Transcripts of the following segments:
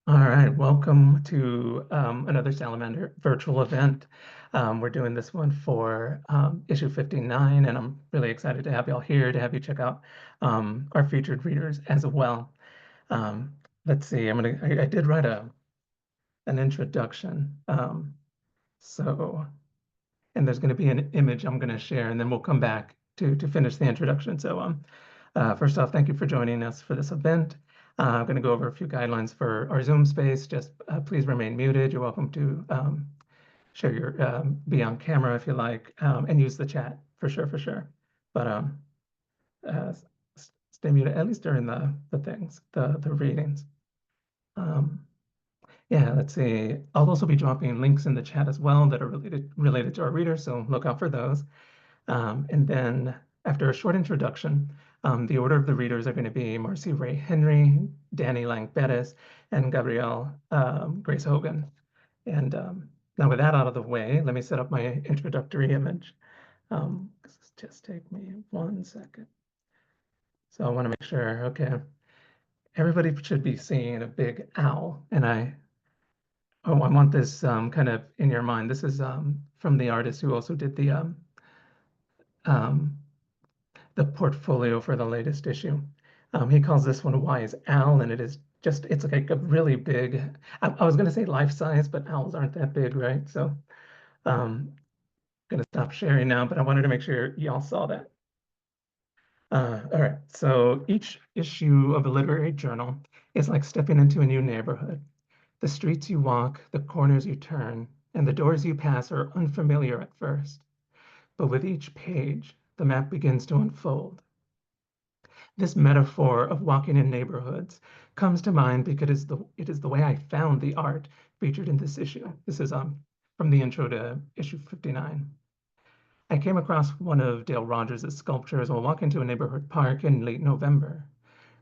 All right, welcome to another Salamander virtual event. We're doing this one for issue 59, and I'm really excited to have y'all here to have you check out our featured readers as well. Um, let's see, I did write an introduction. So, and there's going to be an image I'm going to share, and then we'll come back to finish the introduction. So, first off, thank you for joining us for this event. I'm going to go over a few guidelines for our Zoom space. Just please remain muted. You're welcome to share your be on camera if you like, and use the chat for sure. But stay muted at least during the readings. Um, yeah, let's see. I'll also be dropping links in the chat as well that are related to our readers, so look out for those. And then after a short introduction, the order of the readers are going to be Marcy Ray Henry, Danny Lang-Perez, and Gabrielle Grace Hogan. And now with that out of the way, let me set up my introductory image. Just take me 1 second. So I want to make sure, okay, everybody should be seeing a big owl. And I want this kind of in your mind. This is from the artist who also did um, the portfolio for the latest issue. He calls this one a wise owl, and it's like a really big, I was going to say life size, but owls aren't that big, right? So I'm going to stop sharing now, but I wanted to make sure y'all saw that. All right, so each issue of a literary journal is like stepping into a new neighborhood. The streets you walk, the corners you turn, and the doors you pass are unfamiliar at first. But with each page, the map begins to unfold. This metaphor of walking in neighborhoods comes to mind because it is the way I found the art featured in this issue. This is from the intro to issue 59. I came across one of Dale Rogers' sculptures while walking to a neighborhood park in late November,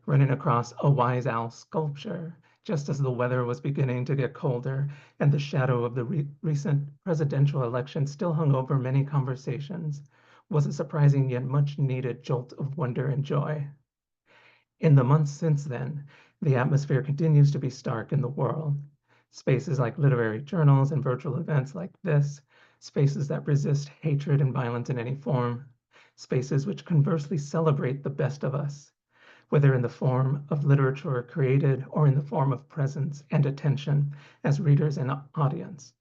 running across a wise owl sculpture just as the weather was beginning to get colder and the shadow of the recent presidential election still hung over many conversations was a surprising yet much needed jolt of wonder and joy. In the months since then, the atmosphere continues to be stark in the world. Spaces like literary journals and virtual events like this, spaces that resist hatred and violence in any form, spaces which conversely celebrate the best of us, whether in the form of literature created or in the form of presence and attention as readers and audience.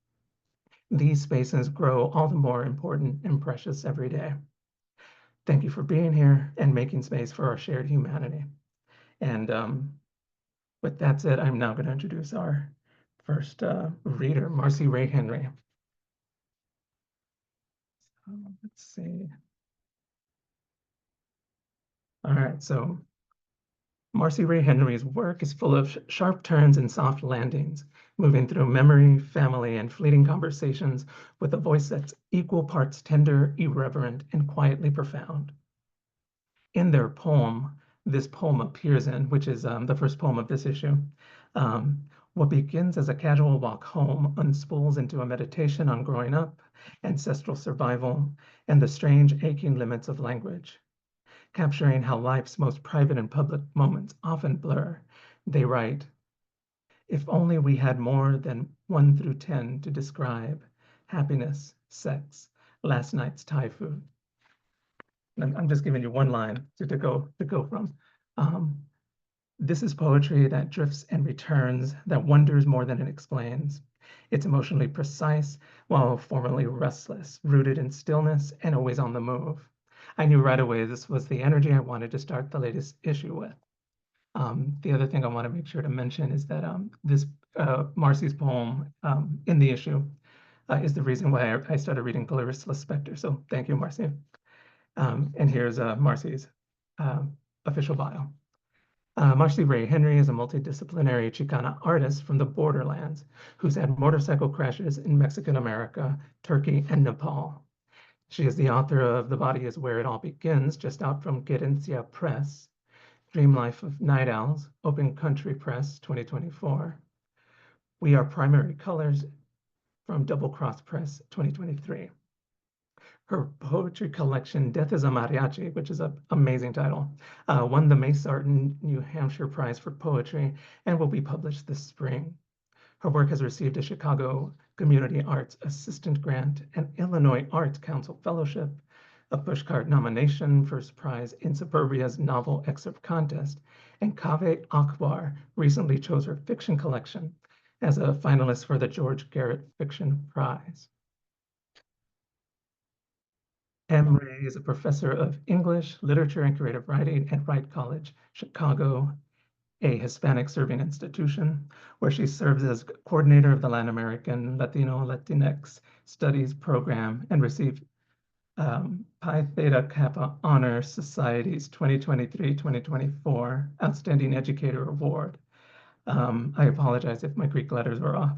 These spaces grow all the more important and precious every day. Thank you for being here and making space for our shared humanity. And with that said, I'm now going to introduce our first reader, Marcy Ray Henry. So let's see. All right, so Marcy Ray Henry's work is full of sharp turns and soft landings, moving through memory, family, and fleeting conversations with a voice that's equal parts tender, irreverent, and quietly profound. In their poem, this poem appears in, which is the first poem of this issue, what begins as a casual walk home unspools into a meditation on growing up, ancestral survival, and the strange aching limits of language. Capturing how life's most private and public moments often blur, they write, if only we had more than 1 through 10 to describe happiness, sex, last night's Thai food. I'm just giving you one line to go from. This is poetry that drifts and returns, that wonders more than it explains. It's emotionally precise while formally restless, rooted in stillness and always on the move. I knew right away this was the energy I wanted to start the latest issue with. The other thing I want to make sure to mention is that this Marcy's poem in the issue is the reason why I started reading Clarice Lispector. So thank you, Marcy. And here's Marcy's official bio. Marcy Ray Henry is a multidisciplinary Chicana artist from the borderlands who's had motorcycle crashes in Mexican America, Turkey, and Nepal. She is the author of The Body is Where It All Begins, just out from Querencia Press, Dream Life of Night Owls, Open Country Press, 2024. We Are Primary Colors from Double Cross Press, 2023. Her poetry collection, Death is a Mariachi, which is an amazing title, won the Maysarton, New Hampshire Prize for Poetry and will be published this spring. Her work has received a Chicago Community Arts Assistant Grant, an Illinois Arts Council Fellowship, a Pushcart nomination, first prize in Suburbia's Novel Excerpt Contest, and Kaveh Akbar recently chose her fiction collection as a finalist for the George Garrett Fiction Prize. Ray is a professor of English, literature, and creative writing at Wright College, Chicago, a Hispanic serving institution, where she serves as coordinator of the Latin American Latino Latinx Studies Program and received Pi Theta Kappa Honor Society's 2023-2024 Outstanding Educator Award. I apologize if my Greek letters were off.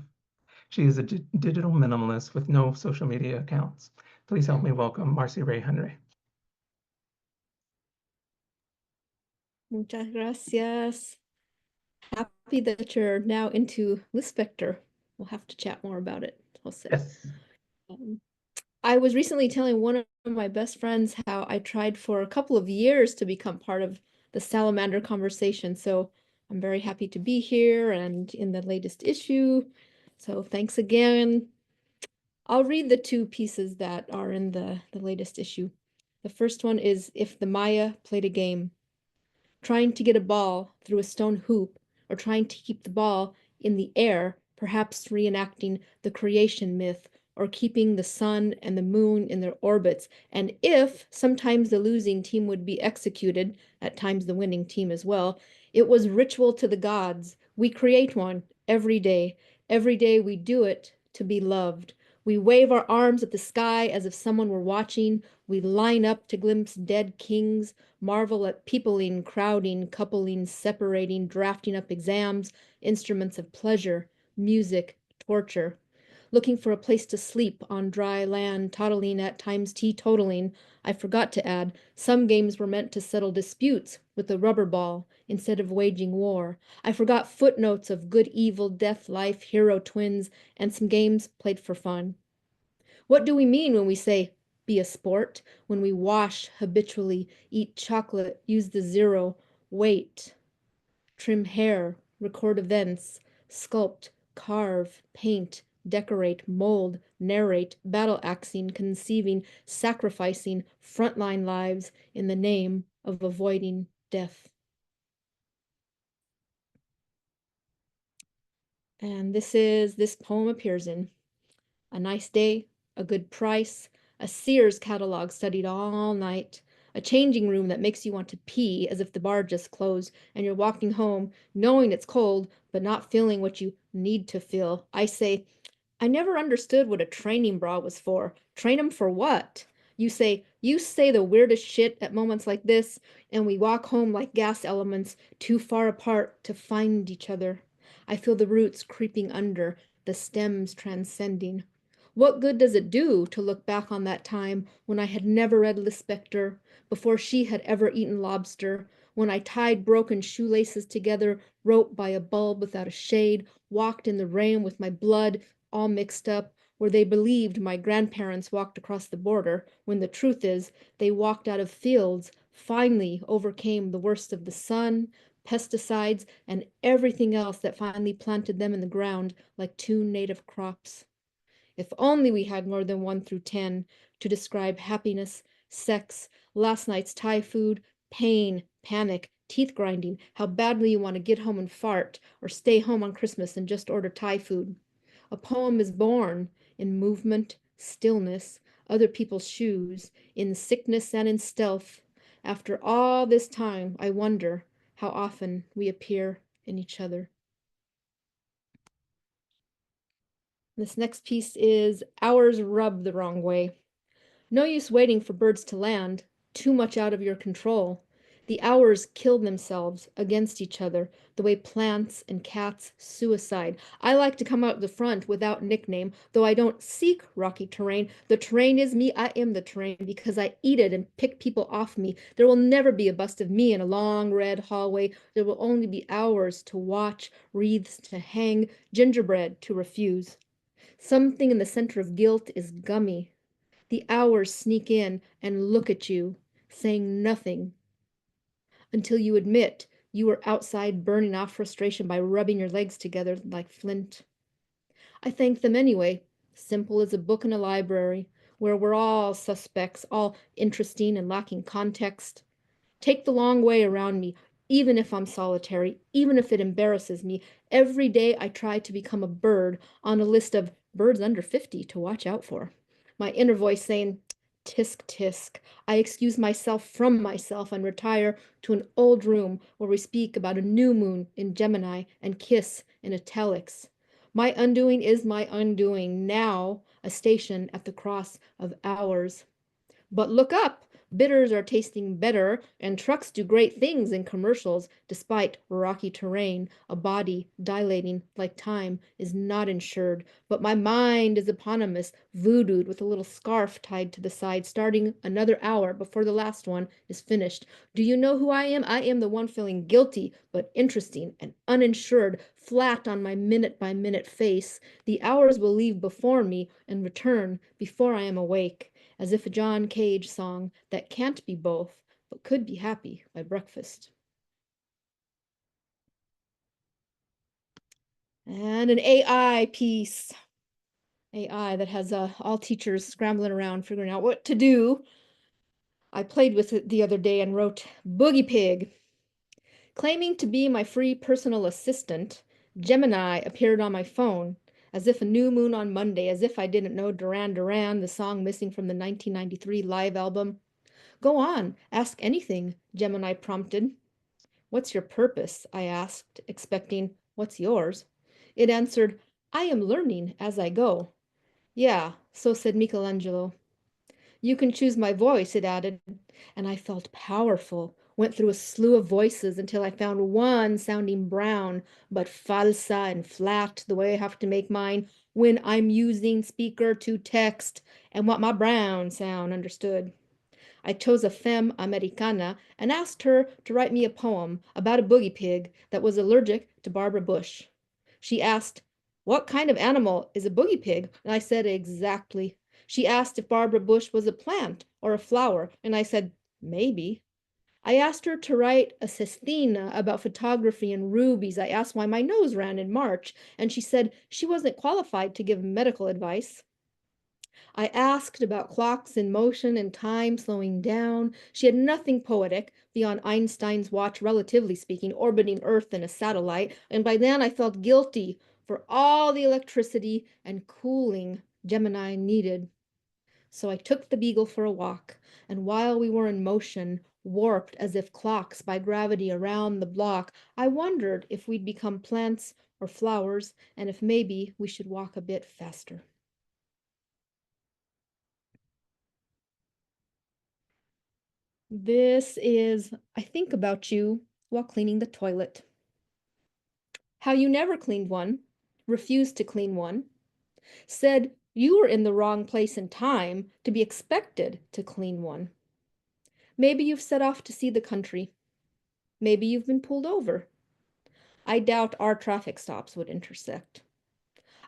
She is a digital minimalist with no social media accounts. Please help me welcome Marcy Ray Henry. Muchas gracias. Happy that you're now into Lispector. We'll have to chat more about it, Jose. Yes. I was recently telling one of my best friends how I tried for a couple of years to become part of the Salamander conversation. So I'm very happy to be here and in the latest issue. So thanks again. I'll read the two pieces that are in the latest issue. The first one is If the Maya Played a Game. Trying to get a ball through a stone hoop, or trying to keep the ball in the air, perhaps reenacting the creation myth, or keeping the sun and the moon in their orbits. And if sometimes the losing team would be executed, at times the winning team as well, it was ritual to the gods. We create one every day. Every day we do it to be loved. We wave our arms at the sky as if someone were watching. We line up to glimpse dead kings, marvel at peopling, crowding, coupling, separating, drafting up exams, instruments of pleasure, music, torture. Looking for a place to sleep on dry land, toddling at times teetotaling. I forgot to add, some games were meant to settle disputes with a rubber ball instead of waging war. I forgot footnotes of good, evil, death, life, hero twins, and some games played for fun. What do we mean when we say be a sport? When we wash habitually, eat chocolate, use the zero, wait, trim hair, record events, sculpt, carve, paint, decorate, mold, narrate, battle axing, conceiving, sacrificing frontline lives in the name of avoiding death. And this poem appears in A Nice Day, A Good Price, a Sears catalog studied all night, a changing room that makes you want to pee as if the bar just closed, and you're walking home knowing it's cold, but not feeling what you need to feel. I say, I never understood what a training bra was for. Train 'em for what? You say the weirdest shit at moments like this, and we walk home like gas elements, too far apart to find each other. I feel the roots creeping under, the stems transcending. What good does it do to look back on that time when I had never read Lispector, before she had ever eaten lobster, when I tied broken shoelaces together, wrote by a bulb without a shade, walked in the rain with my blood all mixed up, where they believed my grandparents walked across the border, when the truth is they walked out of fields, finally overcame the worst of the sun, pesticides, and everything else that finally planted them in the ground like two native crops. If only we had more than 1 through 10 to describe happiness, sex, last night's Thai food, pain, panic, teeth grinding, how badly you want to get home and fart, or stay home on Christmas and just order Thai food. A poem is born in movement, stillness, other people's shoes, in sickness and in stealth. After all this time, I wonder how often we appear in each other. This next piece is Hours Rub the Wrong Way. No use waiting for birds to land, too much out of your control. The hours kill themselves against each other, the way plants and cats suicide. I like to come out the front without nickname, though I don't seek rocky terrain. The terrain is me, I am the terrain, because I eat it and pick people off me. There will never be a bust of me in a long red hallway. There will only be hours to watch, wreaths to hang, gingerbread to refuse. Something in the center of guilt is gummy. The hours sneak in and look at you, saying nothing until you admit you were outside burning off frustration by rubbing your legs together like flint. I thank them anyway, simple as a book in a library, where we're all suspects, all interesting and lacking context. Take the long way around me, even if I'm solitary, even if it embarrasses me. Every day I try to become a bird on a list of birds under 50 to watch out for. My inner voice saying, tisk tisk. I excuse myself from myself and retire to an old room where we speak about a new moon in Gemini and kiss in italics. My undoing is my undoing, now a station at the cross of hours. But look up! Bitters are tasting better, and trucks do great things in commercials despite rocky terrain. A body dilating like time is not insured, but my mind is eponymous, voodooed with a little scarf tied to the side, starting another hour before the last one is finished. Do you know who I am? I am the one feeling guilty, but interesting and uninsured, flat on my minute by minute face. The hours will leave before me and return before I am awake, as if a John Cage song that can't be both, but could be happy by breakfast. And an AI piece. AI that has all teachers scrambling around figuring out what to do. I played with it the other day and wrote Boogie Pig. Claiming to be my free personal assistant, Gemini appeared on my phone, as if a new moon on Monday, as if I didn't know Duran Duran, the song missing from the 1993 live album. Go on, ask anything, Gemini prompted. What's your purpose? I asked, expecting, what's yours? It answered, I am learning as I go. Yeah, so said Michelangelo. You can choose my voice, it added, and I felt powerful. Went through a slew of voices until I found one sounding brown, but falsa and flat, the way I have to make mine when I'm using speaker to text, and what my brown sound understood. I chose a femme americana and asked her to write me a poem about a boogie pig that was allergic to Barbara Bush. She asked, what kind of animal is a boogie pig? And I said, exactly. She asked if Barbara Bush was a plant or a flower, and I said, maybe. I asked her to write a sestina about photography and rubies. I asked why my nose ran in March, and she said she wasn't qualified to give medical advice. I asked about clocks in motion and time slowing down. She had nothing poetic beyond Einstein's watch, relatively speaking, orbiting Earth in a satellite, and by then I felt guilty for all the electricity and cooling Gemini needed. So I took the beagle for a walk, and while we were in motion, warped as if clocks by gravity around the block, I wondered if we'd become plants or flowers, and if maybe we should walk a bit faster. This is I think about you while cleaning the toilet. How you never cleaned one, refused to clean one, said you were in the wrong place and time to be expected to clean one. Maybe you've set off to see the country. Maybe you've been pulled over. I doubt our traffic stops would intersect.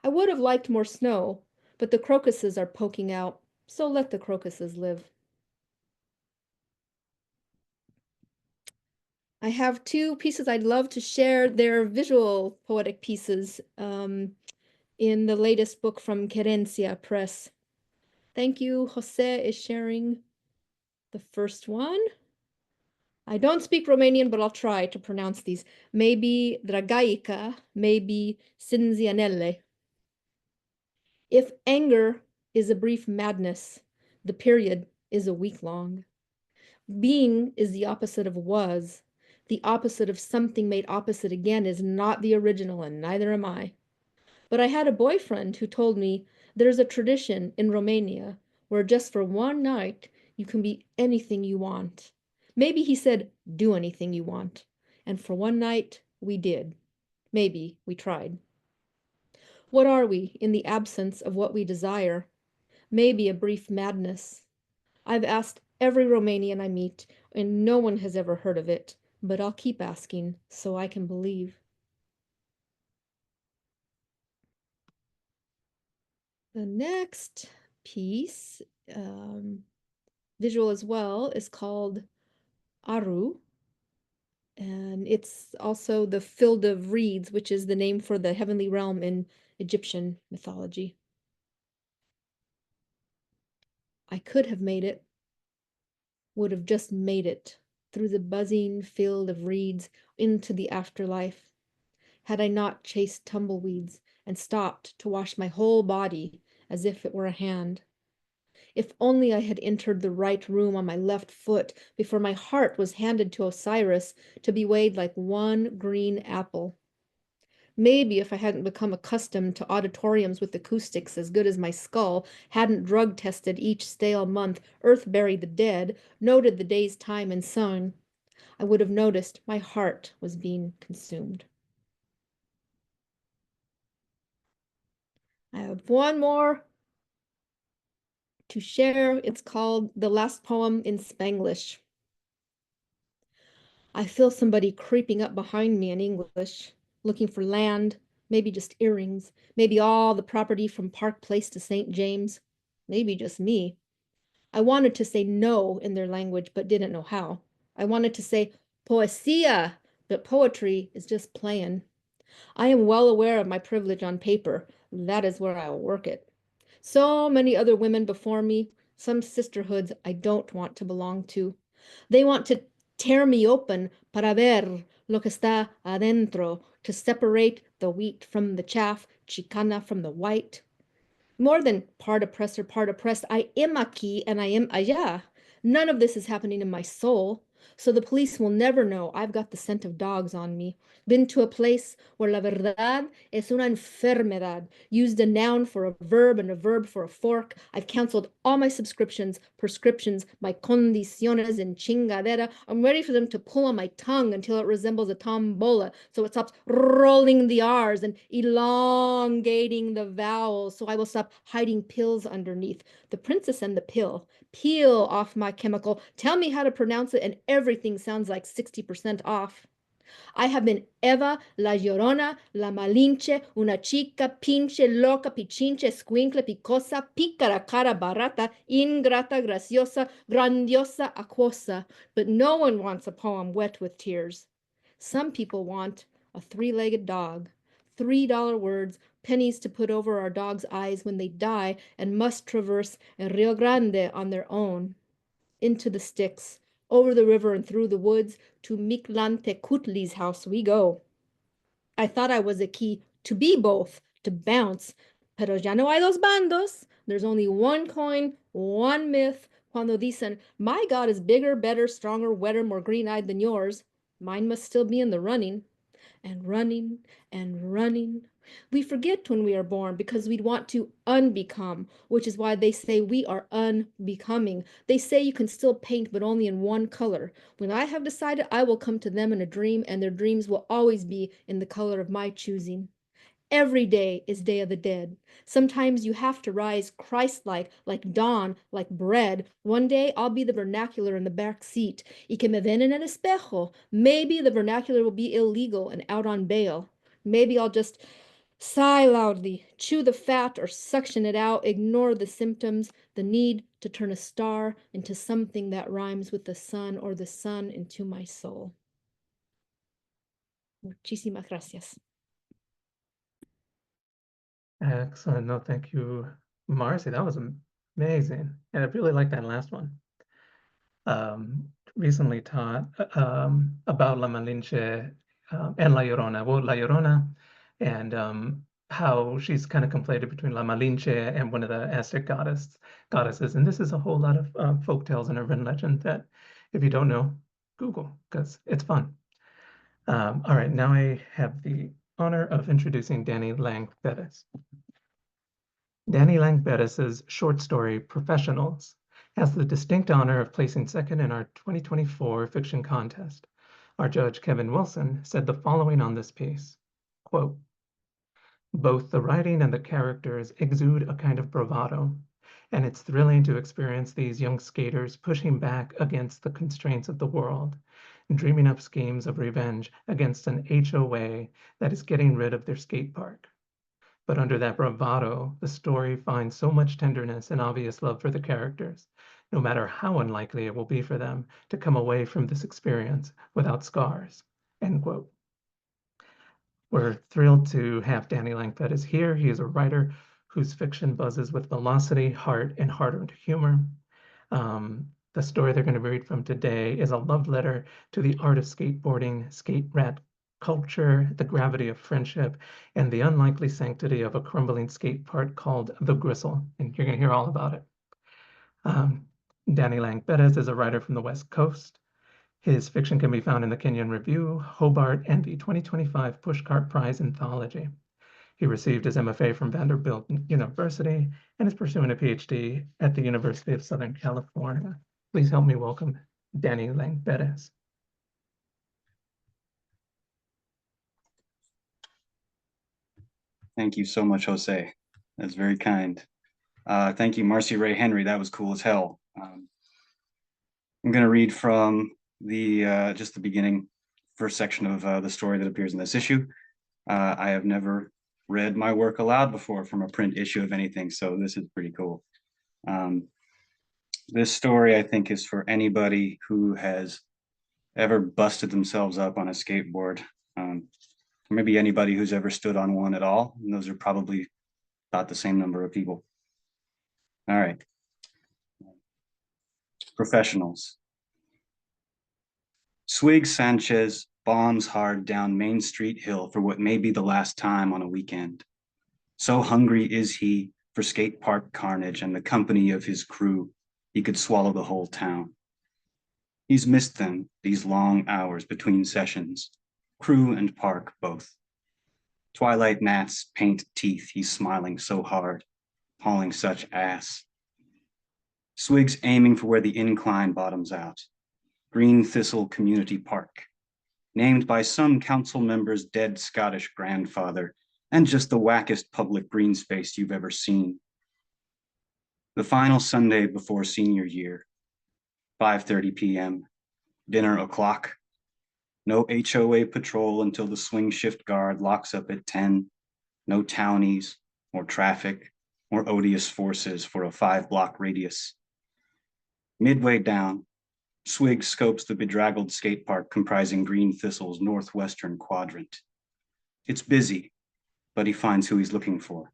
I would have liked more snow, but the crocuses are poking out, so let the crocuses live. I have two pieces I'd love to share. They're visual poetic pieces in the latest book from Querencia Press. Thank you. Jose is sharing the first one. I don't speak Romanian, but I'll try to pronounce these. Maybe Dragaica, maybe Sinzianelle. If anger is a brief madness, the period is a week long. Being is the opposite of was. The opposite of something made opposite again is not the original, and neither am I. But I had a boyfriend who told me there's a tradition in Romania where just for one night you can be anything you want. Maybe he said, do anything you want. And for one night, we did. Maybe we tried. What are we in the absence of what we desire? Maybe a brief madness. I've asked every Romanian I meet, and no one has ever heard of it, but I'll keep asking so I can believe. The next piece visual as well is called Aru, and it's also the Field of Reeds, which is the name for the heavenly realm in Egyptian mythology. I could have made it, would have just made it through the buzzing field of reeds into the afterlife, had I not chased tumbleweeds and stopped to wash my whole body as if it were a hand. If only I had entered the right room on my left foot before my heart was handed to Osiris to be weighed like one green apple. Maybe if I hadn't become accustomed to auditoriums with acoustics as good as my skull, hadn't drug tested each stale month, earth buried the dead, noted the day's time and sung, I would have noticed my heart was being consumed. I have one more to share. It's called The Last Poem in Spanglish. I feel somebody creeping up behind me in English, looking for land, maybe just earrings, maybe all the property from Park Place to St. James, maybe just me. I wanted to say no in their language, but didn't know how. I wanted to say poesia, but poetry is just playing. I am well aware of my privilege on paper. That is where I will work it. So many other women before me, some sisterhoods I don't want to belong to. They want to tear me open para ver lo que está adentro, to separate the wheat from the chaff, chicana from the white. More than part oppressor, part oppressed, I am aquí and I am allá. None of this is happening in my soul. So the police will never know I've got the scent of dogs on me. Been to a place where la verdad es una enfermedad. Used a noun for a verb and a verb for a fork. I've canceled all my subscriptions, prescriptions, my condiciones and chingadera. I'm ready for them to pull on my tongue until it resembles a tombola, so it stops rolling the R's and elongating the vowels, so I will stop hiding pills underneath. The princess and the pill. Peel off my chemical. Tell me how to pronounce it, and everything sounds like 60% off. I have been Eva, la llorona, la malinche, una chica, pinche, loca, pichinche, escuincle, picosa, pícara, cara barata, ingrata, graciosa, grandiosa, aquosa. But no one wants a poem wet with tears. Some people want a three-legged dog, $3 words, pennies to put over our dog's eyes when they die and must traverse a Rio Grande on their own. Into the sticks, over the river and through the woods, to Mictlantecutli's house we go. I thought I was a key to be both, to bounce. Pero ya no hay dos bandos. There's only one coin, one myth. Cuando dicen, my God is bigger, better, stronger, wetter, more green-eyed than yours, mine must still be in the running. And running and running. We forget when we are born because we want to unbecome, which is why they say we are unbecoming. They say you can still paint, but only in one color. When I have decided, I will come to them in a dream, and their dreams will always be in the color of my choosing. Every day is Day of the Dead. Sometimes you have to rise Christ-like, like dawn, like bread. One day I'll be the vernacular in the back seat. Y que me ven en el espejo. Maybe the vernacular will be illegal and out on bail. Maybe I'll just sigh loudly, chew the fat or suction it out, ignore the symptoms, the need to turn a star into something that rhymes with the sun or the sun into my soul. Muchísimas gracias. Excellent. No, thank you, Marcy. That was amazing. And I really like that last one. Recently taught about La Malinche and La Llorona. Well, La Llorona and how she's kind of conflated between La Malinche and one of the Aztec goddesses. And this is a whole lot of folk tales and urban legend that if you don't know, Google, because it's fun. All right, now I have the honor of introducing Danny Lang-Perez. Danny Lang-Perez's short story, Professionals, has the distinct honor of placing second in our 2024 fiction contest. Our judge, Kevin Wilson, said the following on this piece, quote, both the writing and the characters exude a kind of bravado, and it's thrilling to experience these young skaters pushing back against the constraints of the world, dreaming up schemes of revenge against an HOA that is getting rid of their skate park. But under that bravado, the story finds so much tenderness and obvious love for the characters, no matter how unlikely it will be for them to come away from this experience without scars. End quote. We're thrilled to have Danny Lang-Perez here. He is a writer whose fiction buzzes with velocity, heart, and hard-earned humor. The story they're going to read from today is a love letter to the art of skateboarding, skate rat culture, the gravity of friendship, and the unlikely sanctity of a crumbling skate park called The Gristle. And you're going to hear all about it. Um, Danny Lang-Perez is a writer from the West Coast. His fiction can be found in the Kenyon Review, Hobart, and the 2025 Pushcart Prize Anthology. He received his MFA from Vanderbilt University and is pursuing a PhD at the University of Southern California. Please help me welcome Danny Lang-Perez. Thank you so much, Jose. That's very kind. Thank you, Marcy Ray Henry. That was cool as hell. I'm going to read from the just the beginning, first section of the story that appears in this issue. I have never read my work aloud before from a print issue of anything, so this is pretty cool. This story, I think, is for anybody who has ever busted themselves up on a skateboard. Or maybe anybody who's ever stood on one at all. And those are probably about the same number of people. All right. Professionals. Swig Sanchez bombs hard down Main Street Hill for what may be the last time on a weekend. So hungry is he for skate park carnage and the company of his crew, he could swallow the whole town. He's missed them, these long hours between sessions, crew and park both. Twilight gnats paint teeth, he's smiling so hard, hauling such ass. Swig's aiming for where the incline bottoms out. Green Thistle Community Park, named by some council member's dead Scottish grandfather, and just the wackest public green space you've ever seen. The final Sunday before senior year, 5:30 p.m., dinner o'clock. No HOA patrol until the swing shift guard locks up at 10. No townies, or traffic, or odious forces for a 5-block radius. Midway down, Swig scopes the bedraggled skate park comprising Green Thistle's northwestern quadrant. It's busy, but he finds who he's looking for.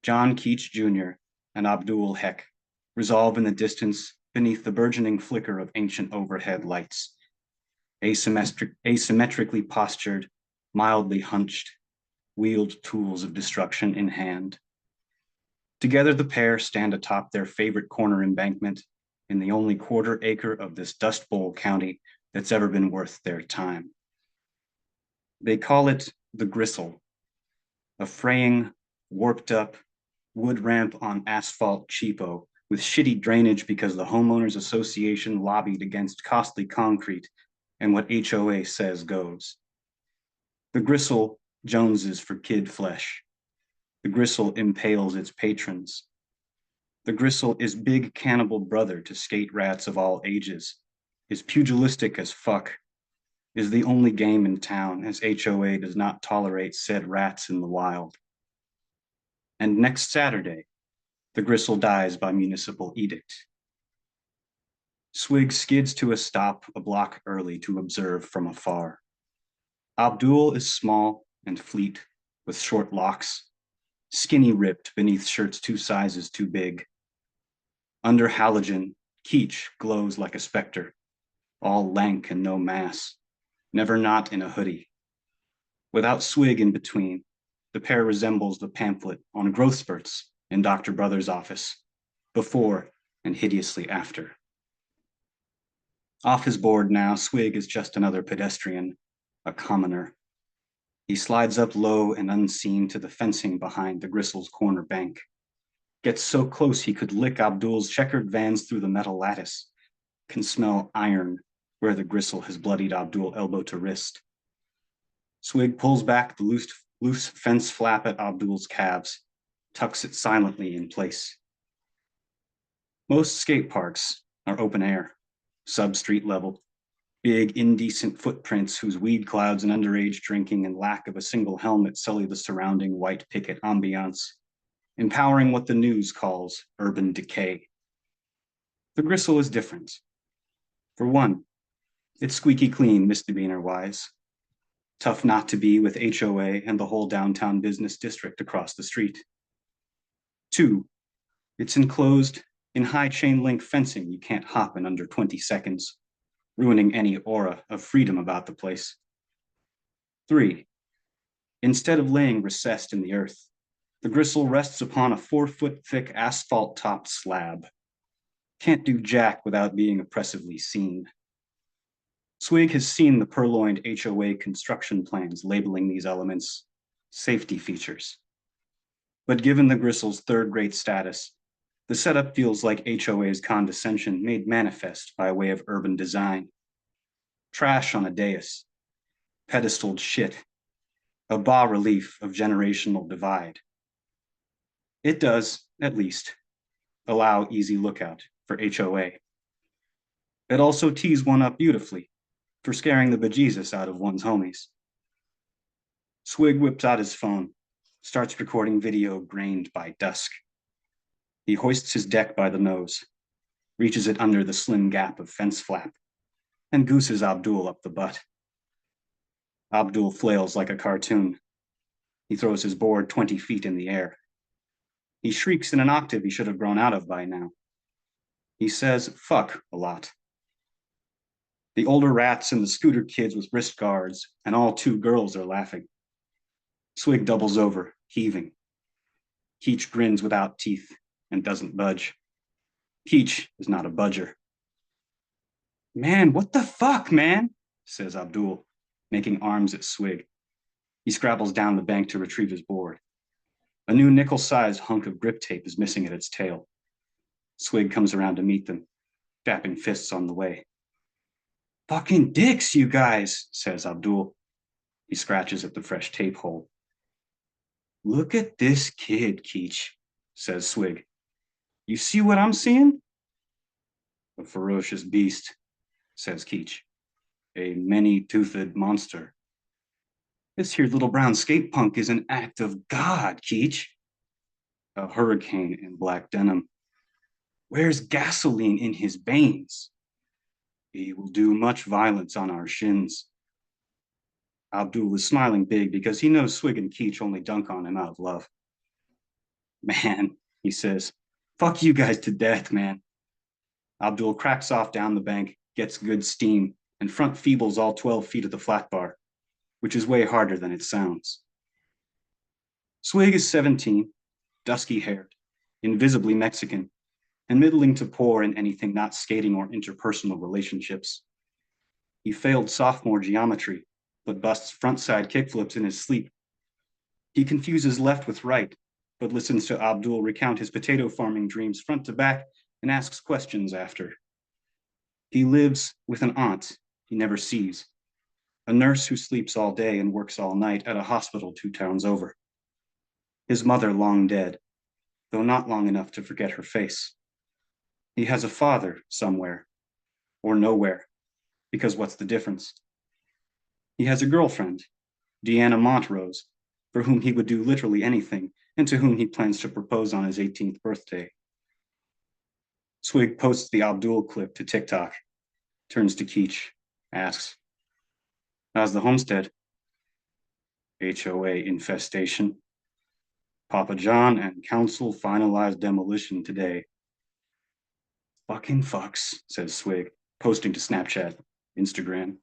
John Keach Jr. and Abdul Heck resolve in the distance beneath the burgeoning flicker of ancient overhead lights. Asymmetrically postured, mildly hunched, wheeled tools of destruction in hand. Together the pair stand atop their favorite corner embankment in the only quarter acre of this Dust Bowl county that's ever been worth their time. They call it the Gristle, a fraying, warped up wood ramp on asphalt cheapo with shitty drainage because the homeowners association lobbied against costly concrete and what HOA says goes. The Gristle joneses for kid flesh. The Gristle impales its patrons. The Gristle is big cannibal brother to skate rats of all ages, is pugilistic as fuck, is the only game in town as HOA does not tolerate said rats in the wild. And next Saturday, the Gristle dies by municipal edict. Swig skids to a stop a block early to observe from afar. Abdul is small and fleet with short locks, skinny ripped beneath shirts 2 sizes too big. Under halogen, Keach glows like a specter, all lank and no mass, never not in a hoodie. Without Swig in between, the pair resembles the pamphlet on growth spurts in Dr. Brother's office, before and hideously after. Off his board now, Swig is just another pedestrian, a commoner. He slides up low and unseen to the fencing behind the Gristle's corner bank. Gets so close he could lick Abdul's checkered vans through the metal lattice. Can smell iron where the Gristle has bloodied Abdul elbow to wrist. Swig pulls back the loose fence flap at Abdul's calves, tucks it silently in place. Most skate parks are open air, sub-street level. Big, indecent footprints whose weed clouds and underage drinking and lack of a single helmet sully the surrounding white picket ambiance, empowering what the news calls urban decay. The Gristle is different. For one, it's squeaky clean misdemeanor-wise. Tough not to be with HOA and the whole downtown business district across the street. Two, it's enclosed in high chain link fencing you can't hop in under 20 seconds, ruining any aura of freedom about the place. Three, instead of laying recessed in the earth, the Gristle rests upon a 4-foot thick asphalt-topped slab. Can't do jack without being oppressively seen. Swig has seen the purloined HOA construction plans labeling these elements safety features. But given the Gristle's third-rate status, the setup feels like HOA's condescension made manifest by way of urban design. Trash on a dais, pedestaled shit, a bas-relief of generational divide. It does, at least, allow easy lookout for HOA. It also tees one up beautifully for scaring the bejesus out of one's homies. Swig whips out his phone, starts recording video grained by dusk. He hoists his deck by the nose, reaches it under the slim gap of fence flap, and gooses Abdul up the butt. Abdul flails like a cartoon. He throws his board 20 feet in the air. He shrieks in an octave he should have grown out of by now. He says fuck a lot. The older rats and the scooter kids with wrist guards and all 2 girls are laughing. Swig doubles over, heaving. Keach grins without teeth and doesn't budge. Keach is not a budger. Man, what the fuck, man? Says Abdul, making arms at Swig. He scrabbles down the bank to retrieve his board. A new nickel-sized hunk of grip tape is missing at its tail. Swig comes around to meet them, dapping fists on the way. Fucking dicks, you guys, says Abdul. He scratches at the fresh tape hole. Look at this kid, Keach, says Swig. You see what I'm seeing? A ferocious beast, says Keach. A many-toothed monster. This here little brown skate punk is an act of God, Keach. A hurricane in black denim. Wears gasoline in his veins. He will do much violence on our shins. Abdul is smiling big because he knows Swig and Keach only dunk on him out of love. Man, he says, fuck you guys to death, man. Abdul cracks off down the bank, gets good steam, and front feebles all 12 feet of the flat bar, which is way harder than it sounds. Swig is 17, dusky-haired, invisibly Mexican, and middling to poor in anything not skating or interpersonal relationships. He failed sophomore geometry, but busts front-side kickflips in his sleep. He confuses left with right, but listens to Abdul recount his potato farming dreams front to back and asks questions after. He lives with an aunt he never sees, a nurse who sleeps all day and works all night at a hospital 2 towns over. His mother long dead, though not long enough to forget her face. He has a father somewhere, or nowhere, because what's the difference? He has a girlfriend, Deanna Montrose, for whom he would do literally anything, and to whom he plans to propose on his 18th birthday. Swig posts the Abdul clip to TikTok, turns to Keach, asks, how's the homestead? HOA infestation. Papa John and council finalized demolition today. Fucking fucks, says Swig, posting to Snapchat, Instagram.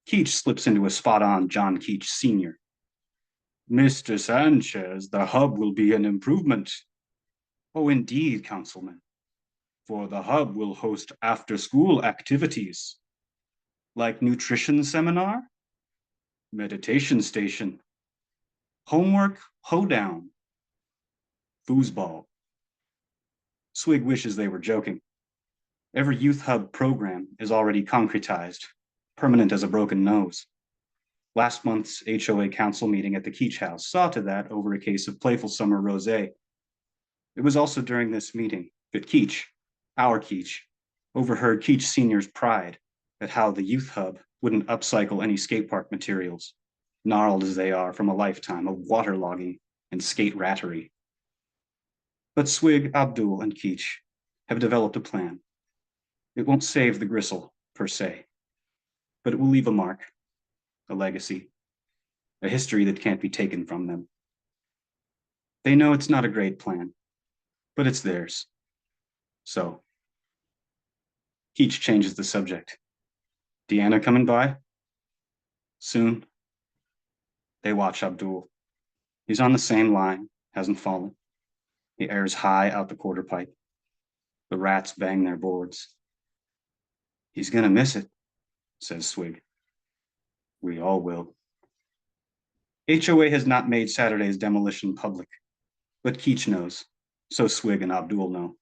Keach slips into a spot-on John Keach Sr. Mr. Sanchez, the hub will be an improvement. Oh, indeed, councilman. For the hub will host after-school activities. Like nutrition seminar, meditation station, homework hoedown, foosball. Swig wishes they were joking. Every youth hub program is already concretized, permanent as a broken nose. Last month's HOA council meeting at the Keach House saw to that over a case of playful summer rosé. It was also during this meeting that Keach, our Keach, overheard Keach Sr.'s pride at how the youth hub wouldn't upcycle any skate park materials, gnarled as they are from a lifetime of waterlogging and skate rattery. But Swig, Abdul, and Keach have developed a plan. It won't save the gristle, per se, but it will leave a mark, a legacy, a history that can't be taken from them. They know it's not a great plan, but it's theirs. So, Keach changes the subject. Deanna coming by? Soon. They watch Abdul. He's on the same line, hasn't fallen. He airs high out the quarter pipe. The rats bang their boards. He's gonna miss it, says Swig. We all will. HOA has not made Saturday's demolition public, but Keach knows, so Swig and Abdul know.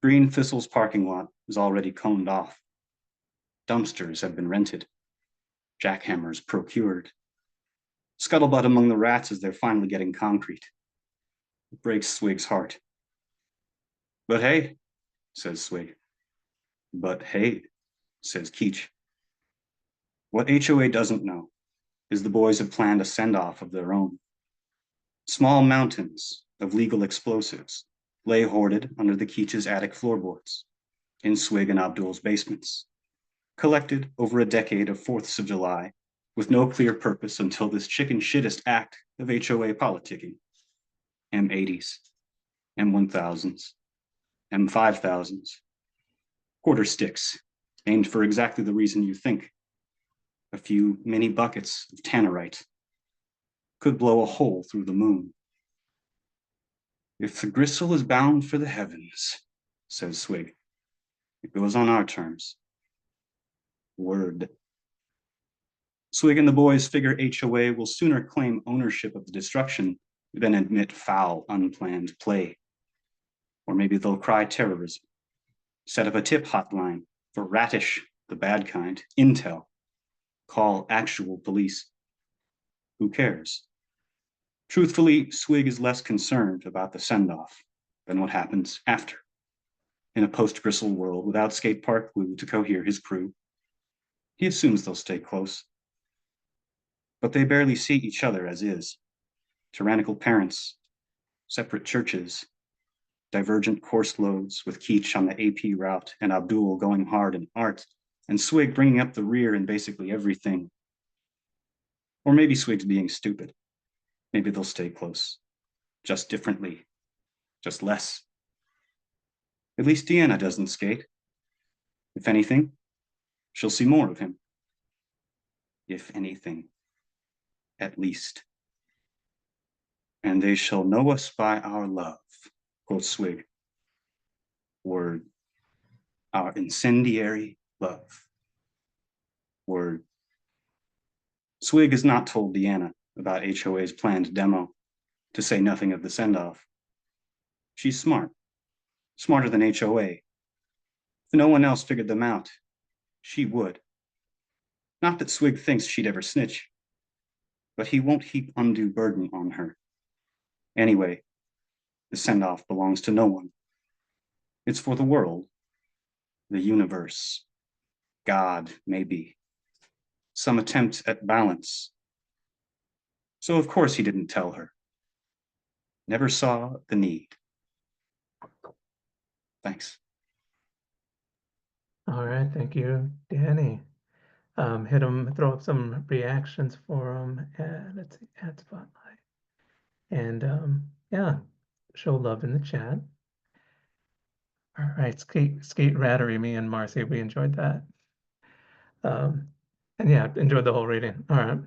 Green Thistle's parking lot is already coned off. Dumpsters have been rented. Jackhammers procured. Scuttlebutt among the rats as they're finally getting concrete. It breaks Swig's heart. But hey, says Swig. But hey, says Keach. What HOA doesn't know is the boys have planned a send-off of their own. Small mountains of legal explosives lay hoarded under the Keach's attic floorboards, in Swig and Abdul's basements, collected over a decade of 4th of July with no clear purpose until this chicken shittest act of HOA politicking. M80s, M1000s, M5000s, quarter sticks, aimed for exactly the reason you think. A few mini buckets of tannerite could blow a hole through the moon. If the gristle is bound for the heavens, says Swig, it goes on our terms. Word. Swig and the boys figure HOA will sooner claim ownership of the destruction than admit foul, unplanned play. Or maybe they'll cry terrorism, set up a tip hotline for ratish, the bad kind, intel, call actual police. Who cares? Truthfully, Swig is less concerned about the send-off than what happens after. In a post-Gristle world without skate park glue to cohere his crew, he assumes they'll stay close. But they barely see each other as is. Tyrannical parents, separate churches, divergent course loads with Keach on the AP route and Abdul going hard in art, and Swig bringing up the rear in basically everything. Or maybe Swig's being stupid. Maybe they'll stay close, just differently, just less. At least Deanna doesn't skate. If anything, she'll see more of him. If anything, at least. And they shall know us by our love, quotes Swig. Word. Our incendiary love. Word. Swig has not told Deanna about HOA's planned demo, to say nothing of the send-off. She's smart, smarter than HOA. If no one else figured them out, she would. Not that Swig thinks she'd ever snitch, but he won't heap undue burden on her. Anyway, the send-off belongs to no one. It's for the world, the universe, God, maybe. Some attempt at balance. So of course he didn't tell her. Never saw the need. Thanks. All right, thank you, Danny. Hit him, throw up some reactions for him. Let's see, add spotlight. And yeah, show love in the chat. All right, skate rattery, me and Marcy, we enjoyed that. And yeah, enjoyed the whole reading. All right.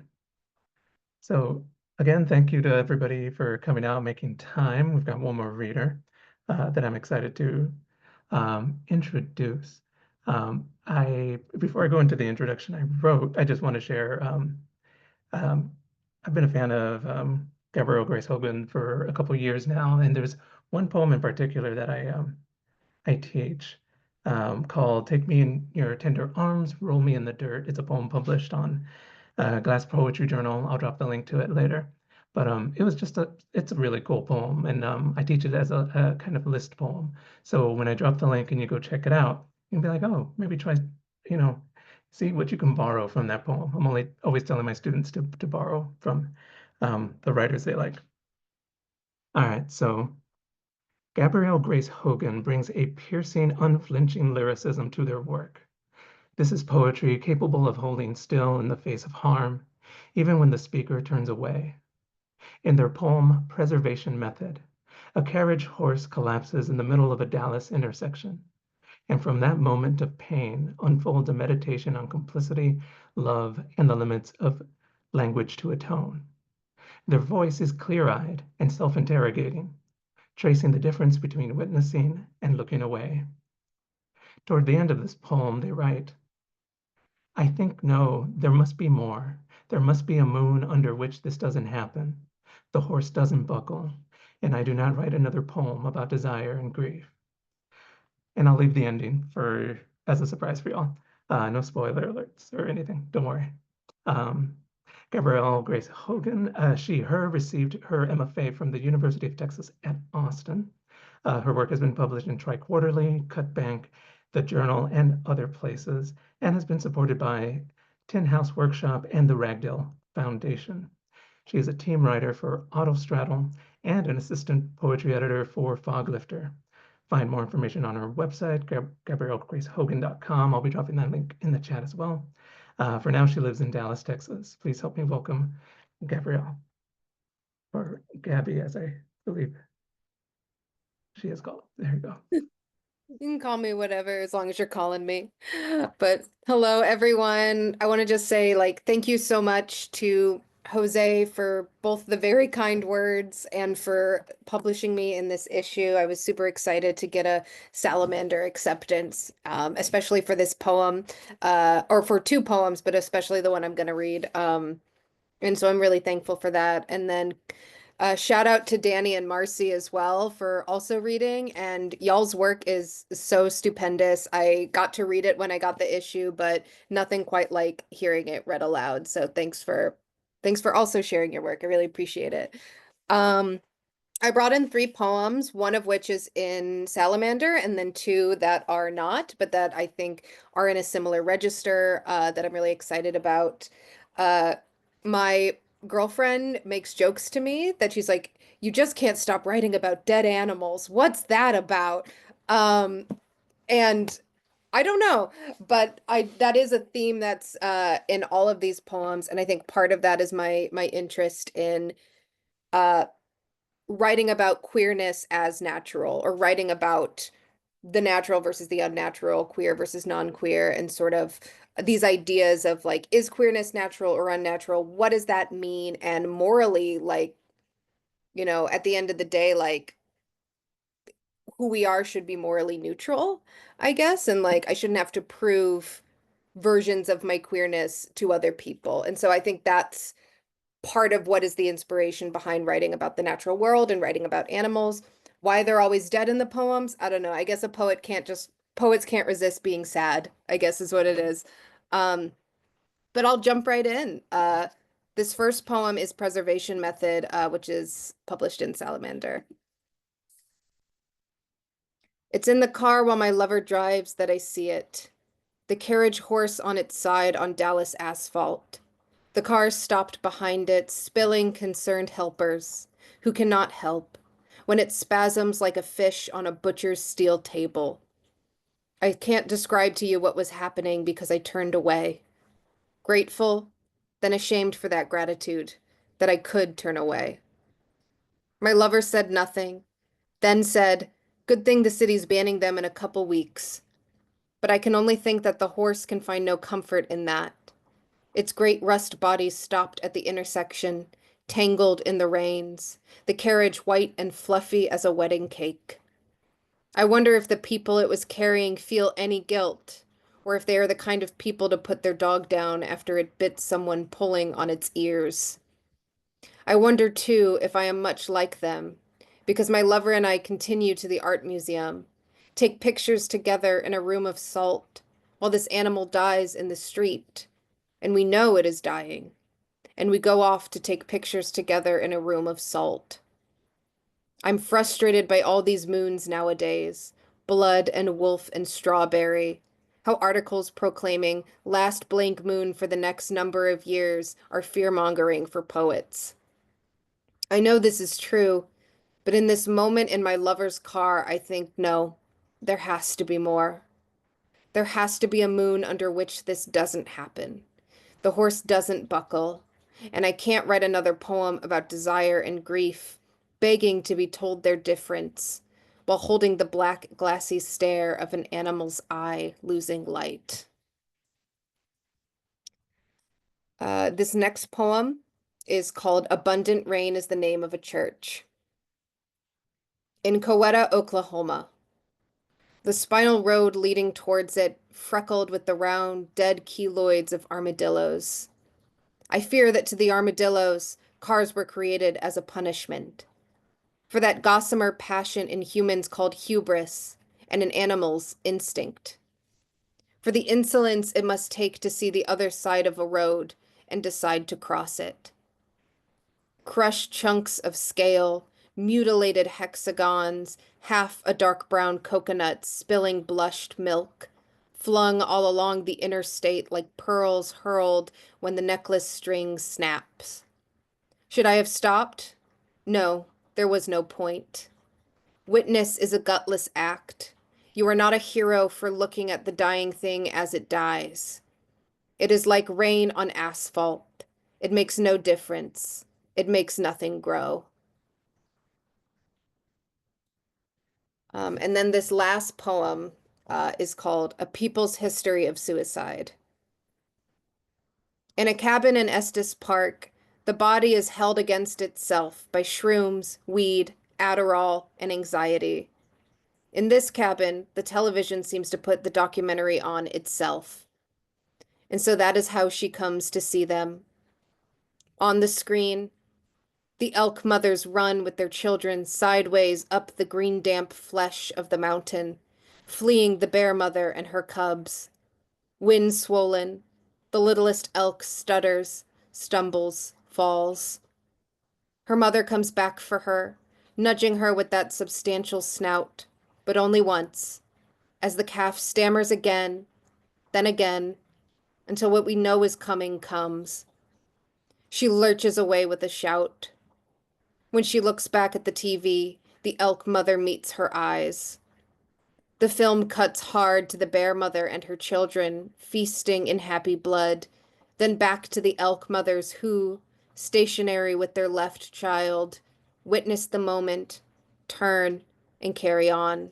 So again, thank you to everybody for coming out, making time. We've got one more reader that I'm excited to introduce. Before I go into the introduction I just want to share, I've been a fan of Gabrielle Grace Hogan for a couple of years now, and there's one poem in particular that I teach called "Take Me in Your Tender Arms, Roll Me in the Dirt." It's a poem published on Glass Poetry Journal. I'll drop the link to it later. But it's a really cool poem, and I teach it as a kind of list poem. So when I drop the link and you go check it out, you can be like, oh, maybe try, see what you can borrow from that poem. I'm always telling my students to borrow from the writers they like. All right, so Gabrielle Grace Hogan brings a piercing, unflinching lyricism to their work. This is poetry capable of holding still in the face of harm, even when the speaker turns away. In their poem, Preservation Method, a carriage horse collapses in the middle of a Dallas intersection. And from that moment of pain unfolds a meditation on complicity, love, and the limits of language to atone. Their voice is clear-eyed and self-interrogating, tracing the difference between witnessing and looking away. Toward the end of this poem, they write, I think, no, there must be more. There must be a moon under which this doesn't happen. The horse doesn't buckle, and I do not write another poem about desire and grief. And I'll leave the ending for as a surprise for y'all. No spoiler alerts or anything. Don't worry. Um, Gabrielle Grace Hogan, her received her MFA from the University of Texas at Austin. Her work has been published in Tri-Quarterly, Cut Bank, The Journal, and other places, and has been supported by Tin House Workshop and the Ragdale Foundation. She is a team writer for Autostraddle and an assistant poetry editor for Foglifter. Find more information on her website, GabrielleGraceHogan.com. I'll be dropping that link in the chat as well. For now, she lives in Dallas, Texas. Please help me welcome Gabrielle, or Gabby, as I believe she is called. There you go. You can call me whatever as long as you're calling me. But hello, everyone. I want to just say, thank you so much to Jose for both the very kind words and for publishing me in this issue. I was super excited to get a Salamander acceptance, especially for this poem, or for two poems, but especially the one I'm going to read. And so I'm really thankful for that. And then shout out to Danny and Marcy as well for also reading. And y'all's work is so stupendous. I got to read it when I got the issue, but nothing quite like hearing it read aloud. So thanks for also sharing your work. I really appreciate it. I brought in 3 poems, one of which is in Salamander, and then 2 that are not, but that I think are in a similar register that I'm really excited about. My girlfriend makes jokes to me that she's like, you just can't stop writing about dead animals. What's that about? And I don't know, but that is a theme that's in all of these poems, and I think part of that is my interest in writing about queerness as natural, or writing about the natural versus the unnatural, queer versus non-queer, and sort of these ideas of is queerness natural or unnatural? What does that mean? And morally, at the end of the day, who we are should be morally neutral, I guess. And I shouldn't have to prove versions of my queerness to other people. And so I think that's part of what is the inspiration behind writing about the natural world and writing about animals. Why they're always dead in the poems, I don't know. I guess poets can't resist being sad, I guess is what it is. But I'll jump right in. This first poem is Preservation Method, which is published in Salamander. It's in the car while my lover drives that I see it. The carriage horse on its side on Dallas asphalt. The car stopped behind it, spilling concerned helpers, who cannot help, when it spasms like a fish on a butcher's steel table. I can't describe to you what was happening because I turned away. Grateful, then ashamed for that gratitude, that I could turn away. My lover said nothing, then said, good thing the city's banning them in a couple weeks. But I can only think that the horse can find no comfort in that. Its great rust body stopped at the intersection, tangled in the reins, the carriage white and fluffy as a wedding cake. I wonder if the people it was carrying feel any guilt, or if they are the kind of people to put their dog down after it bit someone pulling on its ears. I wonder, too, if I am much like them, because my lover and I continue to the art museum, take pictures together in a room of salt, while this animal dies in the street, and we know it is dying, and we go off to take pictures together in a room of salt. I'm frustrated by all these moons nowadays, blood and wolf and strawberry, How articles proclaiming last blank moon for the next number of years are fear-mongering for poets. I know this is true, but in this moment in my lover's car, I think, no, there has to be more. There has to be a moon under which this doesn't happen. The horse doesn't buckle, and I can't write another poem about desire and grief, begging to be told their difference, while holding the black, glassy stare of an animal's eye losing light. This next poem is called Abundant Rain is the Name of a Church. In Coweta, Oklahoma, the spinal road leading towards it, freckled with the round, dead keloids of armadillos. I fear that to the armadillos, cars were created as a punishment. For that gossamer passion in humans called hubris, and in animals, instinct. For the insolence it must take to see the other side of a road and decide to cross it. Crushed chunks of scale, mutilated hexagons, half a dark brown coconut spilling blushed milk, flung all along the interstate like pearls hurled when the necklace string snaps. Should I have stopped? No, there was no point. Witness is a gutless act. You are not a hero for looking at the dying thing as it dies. It is like rain on asphalt. It makes no difference. It makes nothing grow. And then this last poem is called A People's History of Suicide. In a cabin in Estes Park, the body is held against itself by shrooms, weed, Adderall, and anxiety. In this cabin, the television seems to put the documentary on itself. And so that is how she comes to see them. On the screen, the elk mothers run with their children sideways up the green damp flesh of the mountain, fleeing the bear mother and her cubs. Wind swollen, the littlest elk stutters, stumbles, falls. Her mother comes back for her, nudging her with that substantial snout, but only once, as the calf stammers again, then again, until what we know is coming comes. She lurches away with a shout. When she looks back at the TV, the elk mother meets her eyes. The film cuts hard to the bear mother and her children, feasting in happy blood, then back to the elk mothers who, stationary with their left child, witness the moment, turn, and carry on.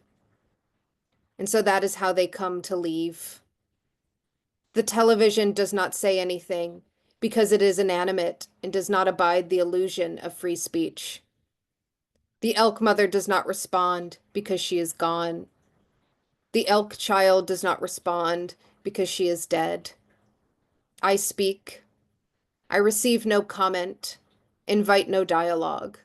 And so that is how they come to leave. The television does not say anything because it is inanimate and does not abide the illusion of free speech. The elk mother does not respond because she is gone. The elk child does not respond because she is dead. I speak. I receive no comment, invite no dialogue.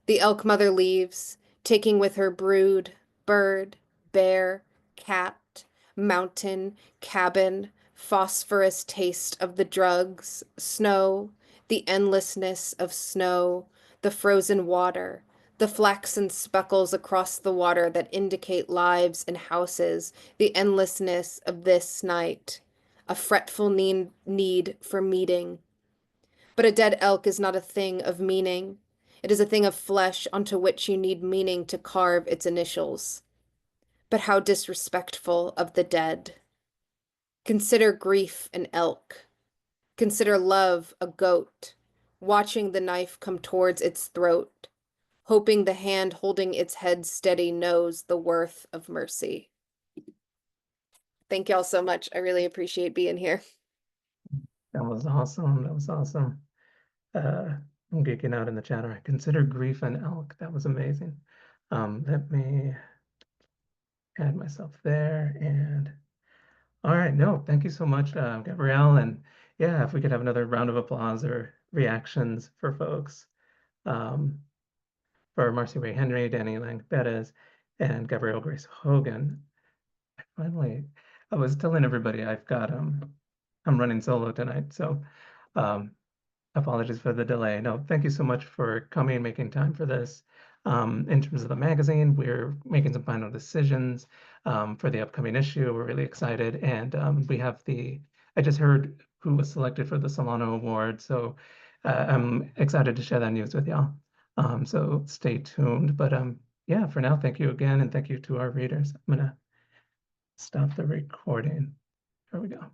The elk mother leaves, taking with her brood, bird, bear, cat, mountain, cabin, phosphorus taste of the drugs, snow, the endlessness of snow, the frozen water, the flaxen speckles across the water that indicate lives and houses, the endlessness of this night, a fretful need for meeting. But a dead elk is not a thing of meaning. It is a thing of flesh onto which you need meaning to carve its initials. But how disrespectful of the dead. Consider grief an elk. Consider love a goat, watching the knife come towards its throat, hoping the hand holding its head steady knows the worth of mercy. Thank y'all so much. I really appreciate being here. That was awesome. That was awesome. I'm geeking out in the chat. All right, consider grief an elk. That was amazing. Let me add myself there. And all right, no, thank you so much, Gabrielle. And yeah, if we could have another round of applause or reactions for folks. For Marcy Ray Henry, Danny Lang-Perez, and Gabrielle Grace Hogan. Finally, I was telling everybody I've got I'm running solo tonight, so apologies for the delay. No, thank you so much for coming, making time for this. In terms of the magazine, we're making some final decisions for the upcoming issue. We're really excited, and we have I just heard who was selected for the Solano Award, so I'm excited to share that news with y'all. So stay tuned. But yeah, for now, thank you again, and thank you to our readers. I'm gonna stop the recording. Here we go.